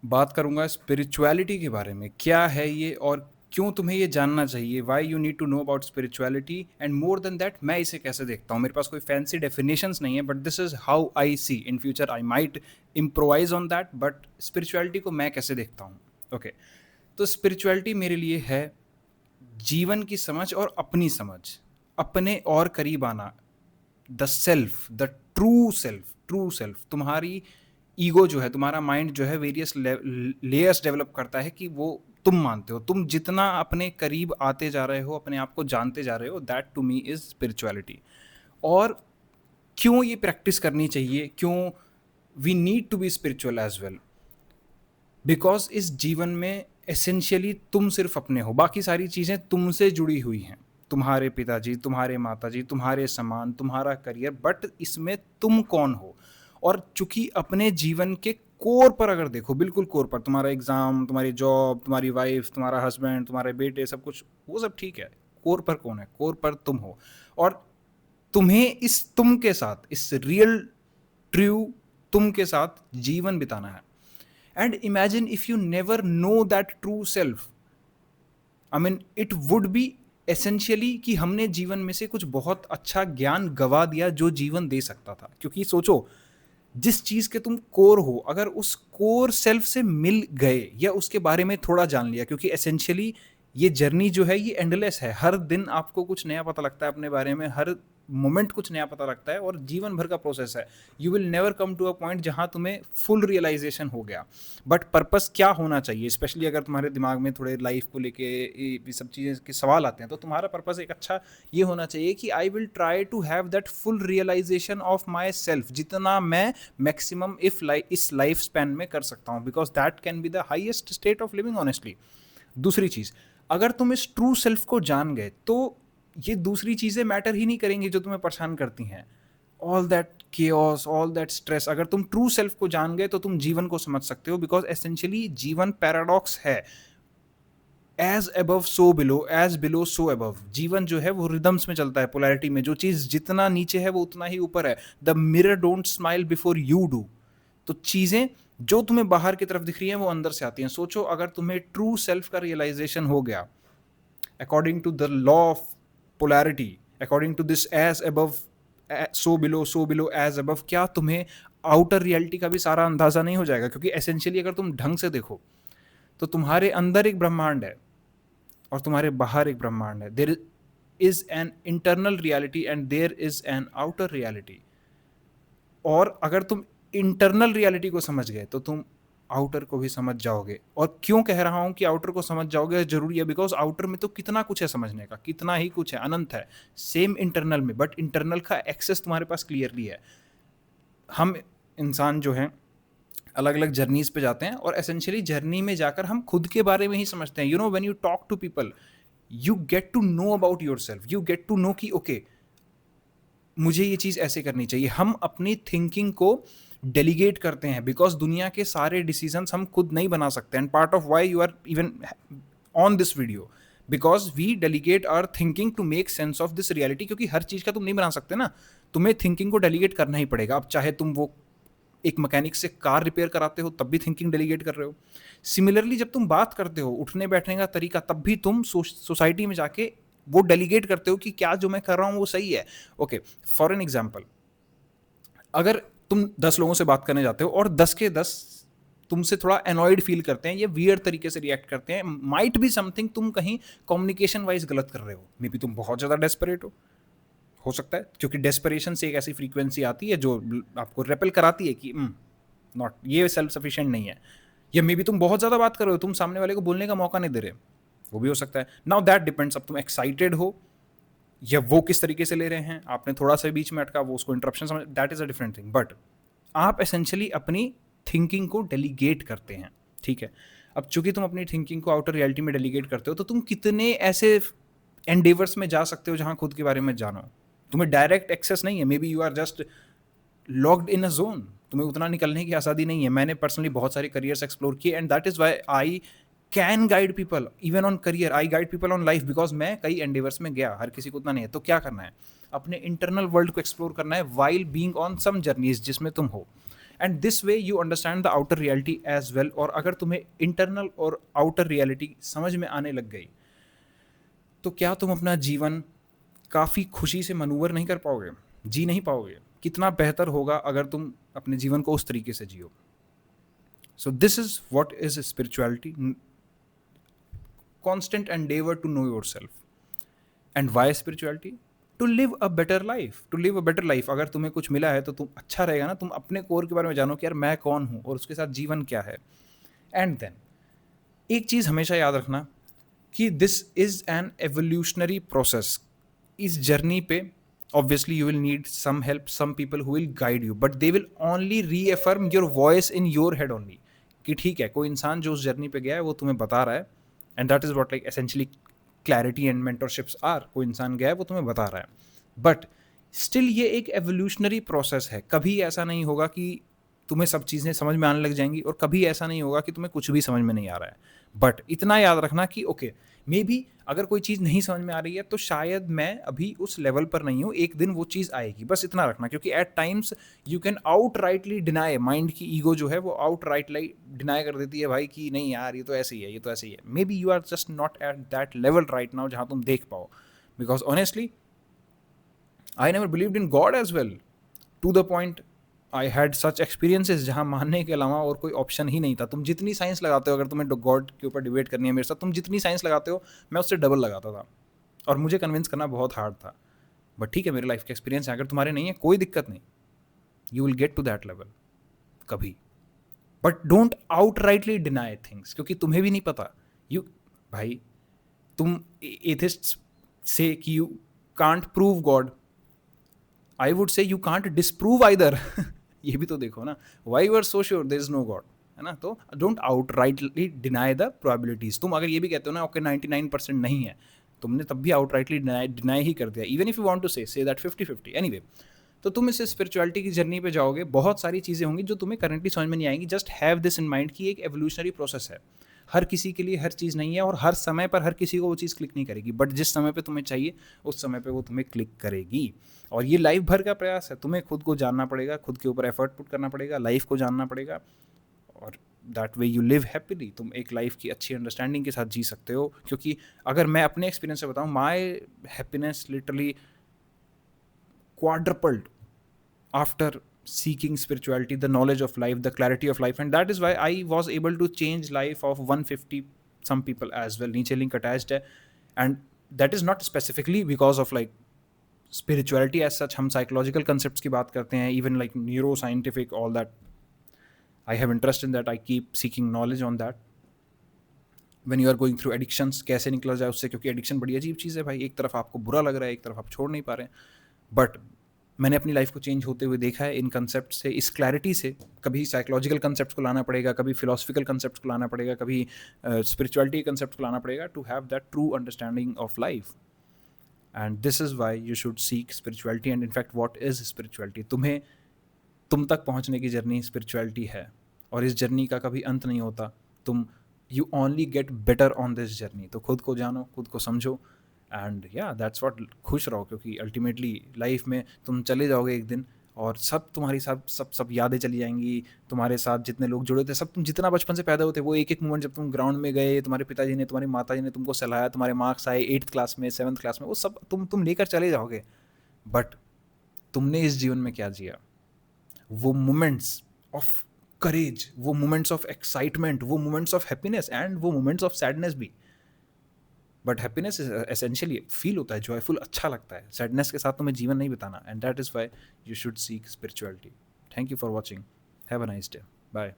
बात करूँगा स्पिरिचुअलिटी के बारे में। क्या है ये और क्यों तुम्हें ये जानना चाहिए? Why you need to know about spirituality and more than that मैं इसे कैसे देखता हूँ। मेरे पास कोई फैंसी डेफिनेशंस नहीं है but this is how I see. In future I might improvise on that but spirituality को मैं कैसे देखता हूँ। ओके, तो स्पिरिचुअलिटी मेरे लिए है जीवन की समझ और अपनी समझ, अपने और करीब आना, the self, the true self. तुम्हारी ईगो जो है, तुम्हारा माइंड जो है वेरियस लेयर्स डेवलप करता है कि वो तुम मानते हो। तुम जितना अपने करीब आते जा रहे हो, अपने आप को जानते जा रहे हो, that to me is spirituality. और क्यों ये प्रैक्टिस करनी चाहिए, क्यों we need to be spiritual as well? Because इस जीवन में एसेंशियली तुम सिर्फ अपने हो, बाकी सारी चीज़ें तुमसे जुड़ी हुई हैं। तुम्हारे पिताजी, तुम्हारे माताजी, तुम्हारे सामान, तुम्हारा करियर, बट इसमें तुम कौन हो। और चूंकि अपने जीवन के कोर पर अगर देखो, बिल्कुल कोर पर, तुम्हारा एग्जाम, तुम्हारी जॉब, तुम्हारी वाइफ, तुम्हारा हस्बैंड, तुम्हारे बेटे, सब कुछ वो सब ठीक है। कोर पर कौन है? कोर पर तुम हो। और तुम्हें इस तुम के साथ, इस रियल ट्रू तुम के साथ जीवन बिताना है। And imagine if you never know that true self. I mean, it would be essentially कि हमने जीवन में से कुछ बहुत अच्छा ज्ञान गवा दिया जो जीवन दे सकता था। क्योंकि सोचो, जिस चीज़ के तुम कोर हो, अगर उस कोर सेल्फ से मिल गए या उसके बारे में थोड़ा जान लिया, क्योंकि एसेंशियली ये जर्नी जो है ये एंडलेस है। हर दिन आपको कुछ नया पता लगता है अपने बारे में, हर मोमेंट कुछ नया पता लगता है, और जीवन भर का प्रोसेस है। You will never come to a point जहाँ तुम्हें फुल रियलाइजेशन हो गया। बट पर्पस क्या होना चाहिए, स्पेशली अगर तुम्हारे दिमाग में थोड़े लाइफ को लेके ये सब चीज़ें के सवाल आते हैं, तो तुम्हारा पर्पस एक अच्छा ये होना चाहिए कि I will try to have that full realization of my self, जितना मैं मैक्सिमम इस लाइफ स्पैन में कर सकता हूँ, because that can be the highest state of living honestly. दूसरी चीज़, अगर तुम इस ट्रू सेल्फ को जान गए तो ये दूसरी चीज़ें मैटर ही नहीं करेंगी जो तुम्हें परेशान करती हैं। All that chaos, all that stress, अगर तुम ट्रू सेल्फ को जान गए तो तुम जीवन को समझ सकते हो। बिकॉज एसेंशियली जीवन पैराडॉक्स है। As above so below, as below so above. जीवन जो है वो रिदम्स में चलता है, पोलैरिटी में। जो चीज़ जितना नीचे है वो उतना ही ऊपर है। The mirror don't smile before you do. तो चीज़ें जो तुम्हें बाहर की तरफ दिख रही हैं वो अंदर से आती हैं। सोचो, अगर तुम्हें ट्रू सेल्फ का रियलाइजेशन हो गया according to the law of polarity, according to this as above so below as above, क्या तुम्हें आउटर रियलिटी का भी सारा अंदाजा नहीं हो जाएगा? क्योंकि एसेंशियली अगर तुम ढंग से देखो तो तुम्हारे अंदर एक ब्रह्मांड है और तुम्हारे बाहर एक ब्रह्मांड है। There is an internal reality and there is an outer reality. और अगर तुम इंटरनल रियलिटी को समझ गए तो तुम आउटर को भी समझ जाओगे। और क्यों कह रहा हूं कि आउटर को समझ जाओगे जरूरी है? बिकॉज आउटर में तो कितना कुछ है समझने का, कितना ही कुछ है, अनंत है। सेम इंटरनल में, बट इंटरनल का एक्सेस तुम्हारे पास क्लियरली है। हम इंसान जो हैं अलग अलग जर्नीज पे जाते हैं और एसेंशियली जर्नी में जाकर हम खुद के बारे में ही समझते हैं। You know, when you talk to people you get to know about your self. You get to know कि ओके, मुझे ये चीज़ ऐसे करनी चाहिए। हम अपनी थिंकिंग को डेलीगेट करते हैं बिकॉज दुनिया के सारे डिसीजंस हम खुद नहीं बना सकते। And part of why you are even on this video, because we delegate our thinking to make sense of this reality. क्योंकि हर चीज़ का तुम नहीं बना सकते ना, तुम्हें थिंकिंग को डेलीगेट करना ही पड़ेगा। अब चाहे तुम वो एक मैकेनिक से कार रिपेयर कराते हो तब भी थिंकिंग डेलीगेट कर रहे हो। सिमिलरली जब तुम बात करते हो, उठने बैठने का तरीका, तब भी तुम सोसाइटी में जाके वो डेलीगेट करते हो कि क्या जो मैं कर रहा हूँ वो सही है। ओके, फॉर एन एग्जाम्पल, अगर तुम 10 लोगों से बात करने जाते हो और 10 के 10 तुमसे थोड़ा एनॉयड फील करते हैं या वियर्ड तरीके से रिएक्ट करते हैं, माइट बी समथिंग तुम कहीं कम्युनिकेशन वाइज गलत कर रहे हो। मे बी तुम बहुत ज़्यादा डेस्परेट हो सकता है, क्योंकि डेस्परेशन से एक ऐसी फ्रीक्वेंसी आती है जो आपको रेपल कराती है कि नॉट, ये सेल्फ सफिशिएंट नहीं है। या मे बी तुम बहुत ज़्यादा बात कर रहे हो, तुम सामने वाले को बोलने का मौका नहीं दे रहे, वो भी हो सकता है। नाउ दैट डिपेंड्स, अब तुम एक्साइटेड हो या वो किस तरीके से ले रहे हैं। आपने थोड़ा सा बीच में अटका, वो उसको इंटरप्शन समझ, that is a different thing. But आप एसेंशियली अपनी थिंकिंग को डेलीगेट करते हैं, ठीक है। अब चूंकि तुम अपनी थिंकिंग को आउटर रियलिटी में डेलीगेट करते हो, तो तुम कितने ऐसे एंडेवर्स में जा सकते हो जहां खुद के बारे में जानो। तुम्हें डायरेक्ट एक्सेस नहीं है, may be you are just locked in a zone, तुम्हें उतना निकलने की आज़ादी नहीं है। मैंने पर्सनली बहुत सारे करियर्स एक्सप्लोर किए and that is Y I can guide people even on career, I guide people on life, because मैं कई एंडेवर्स में गया। हर किसी को उतना नहीं है। तो क्या करना है, अपने इंटरनल वर्ल्ड को एक्सप्लोर करना है while being on some journeys जिसमें तुम हो। And this way you understand the outer reality as well. और अगर तुम्हें इंटरनल और आउटर रियलिटी समझ में आने लग गई तो क्या तुम अपना जीवन काफ़ी खुशी से मनूवर नहीं कर पाओगे, जी नहीं पाओगे? कितना बेहतर होगा अगर तुम अपने जीवन को उस तरीके से जियो। So this is what is spirituality, constant endeavor to know yourself. And why spirituality? To live a better life, to live a better life। अगर तुम्हें कुछ मिला है तो तुम अच्छा रहेगा ना, तुम अपने कोर के बारे में जानो कि यार मैं कौन हूँ और उसके साथ जीवन क्या है। एंड देन एक चीज़ हमेशा याद रखना कि this is an evolutionary process. इस जर्नी पे obviously you will need some help, some people who will guide you, but they will only reaffirm your voice in your head only। कि ठीक है, कोई इंसान जो उस जर्नी पे गया है वो तुम्हें बता रहा है, and that is what like essentially clarity and mentorships are. कोई इंसान गया है वो तुम्हें बता रहा है, बट स्टिल ये एक एवोल्यूशनरी प्रोसेस है। कभी ऐसा नहीं होगा कि तुम्हें सब चीज़ें समझ में आने लग जाएंगी, और कभी ऐसा नहीं होगा कि तुम्हें कुछ भी समझ में नहीं आ रहा है। बट इतना याद रखना कि ओके, मे बी अगर कोई चीज़ नहीं समझ में आ रही है तो शायद मैं अभी उस लेवल पर नहीं हूँ, एक दिन वो चीज़ आएगी। बस इतना रखना, क्योंकि at times you can outrightly deny, mind की ईगो जो है वो आउट राइटली डिनाई कर देती है भाई कि नहीं यार ये तो ऐसे ही है, ये तो ऐसे ही है। May be you are just not at that level right now जहाँ तुम देख पाओ। Because honestly I never believed in God as well, to the point I had such experiences जहाँ मानने के अलावा और कोई ऑप्शन ही नहीं था। तुम जितनी साइंस लगाते हो, अगर तुम्हें गॉड के ऊपर डिबेट करनी है मेरे साथ, तुम जितनी साइंस लगाते हो मैं उससे डबल लगाता था, और मुझे कन्विंस करना बहुत हार्ड था। बट ठीक है, मेरे लाइफ के एक्सपीरियंस है, अगर तुम्हारे नहीं है कोई दिक्कत नहीं, you will get to that level कभी। But don't outrightly deny things, क्योंकि तुम्हें भी नहीं पता। यू भाई, तुम एथिस्ट्स से कि you can't prove God, I would say you can't disprove either. ये भी तो देखो ना, why you are so sure there is no God, है ना? तो don't outrightly deny the probabilities. तुम अगर ये भी कहते हो ना ओके 99% नहीं है, तुमने तब भी आउट राइटली डिनाई ही कर दिया, even if you want to say that 50-50 anyway. तो तुम इस स्पिरिचुअलिटी की जर्नी पे जाओगे, बहुत सारी चीज़ें होंगी जो तुम्हें करंटली समझ में नहीं आएंगी। Just have this in mind कि एक एवोल्यूशनरी प्रोसेस है, हर किसी के लिए हर चीज़ नहीं है, और हर समय पर हर किसी को वो चीज़ क्लिक नहीं करेगी, बट जिस समय पे तुम्हें चाहिए उस समय पे वो तुम्हें क्लिक करेगी। और ये लाइफ भर का प्रयास है, तुम्हें खुद को जानना पड़ेगा, खुद के ऊपर एफर्ट पुट करना पड़ेगा, लाइफ को जानना पड़ेगा, और that way you live happily. तुम एक लाइफ की अच्छी अंडरस्टैंडिंग के साथ जी सकते हो। क्योंकि अगर मैं अपने एक्सपीरियंस से बताऊँ, my happiness literally quadrupled after seeking spirituality, the knowledge of life, the clarity of life, and that is why I was able to change life of 150 some people as well। नीचे link attached है, and that is not specifically because of like spirituality as such। हम psychological concepts की बात करते हैं, even like neuroscientific, all that I have interest in that, I keep seeking knowledge on that। when you are going through addictions, कैसे निकला जाए उससे, क्योंकि एडिक्शन बड़ी अजीब चीज़ है भाई। एक तरफ आपको बुरा लग रहा है, एक तरफ आप छोड़ नहीं पा रहे हैं, बट मैंने अपनी लाइफ को चेंज होते हुए देखा है इन कंसेप्ट से, इस क्लैरिटी से। कभी साइकोलॉजिकल कंसेप्ट को लाना पड़ेगा, कभी फिलोसफिकल कंसेप्ट को लाना पड़ेगा, कभी स्पिरिचुअलिटी के कंसेप्ट को लाना पड़ेगा, to have that true understanding of life. And this is why you should seek spirituality. And in fact what is spirituality? तुम्हें तुम तक पहुँचने की जर्नी स्पिरिचुअलिटी है, और इस जर्नी का कभी अंत नहीं होता। तुम you only get better on this journey. तो खुद को जानो, खुद को समझो, एंड या दैट्स व्हाट। खुश रहो, क्योंकि अल्टीमेटली लाइफ में तुम चले जाओगे एक दिन, और सब तुम्हारी सब यादें चली जाएंगी। तुम्हारे साथ जितने लोग जुड़े थे, सब तुम जितना बचपन से पैदा होते, वो एक एक मोमेंट जब तुम ग्राउंड में गए, तुम्हारे पिताजी ने, तुम्हारी माताजी ने तुमको सहलाया, तुम्हारे मार्क्स आए 8th क्लास में, 7th क्लास में, वो सब तुम लेकर चले जाओगे। बट तुमने इस जीवन में क्या जिया? वो मोमेंट्स ऑफ करेज, वो मोमेंट्स ऑफ एक्साइटमेंट, वो मोमेंट्स ऑफ हैप्पीनेस, एंड वो मोमेंट्स ऑफ सैडनेस भी। बट हैप्पीनेस एसेंशियली फील होता है, जॉयफुल, अच्छा लगता है। सैडनेस के साथ तुम्हें जीवन नहीं बिताना, and that is why you should seek spirituality. Thank you for watching, have a nice day, bye.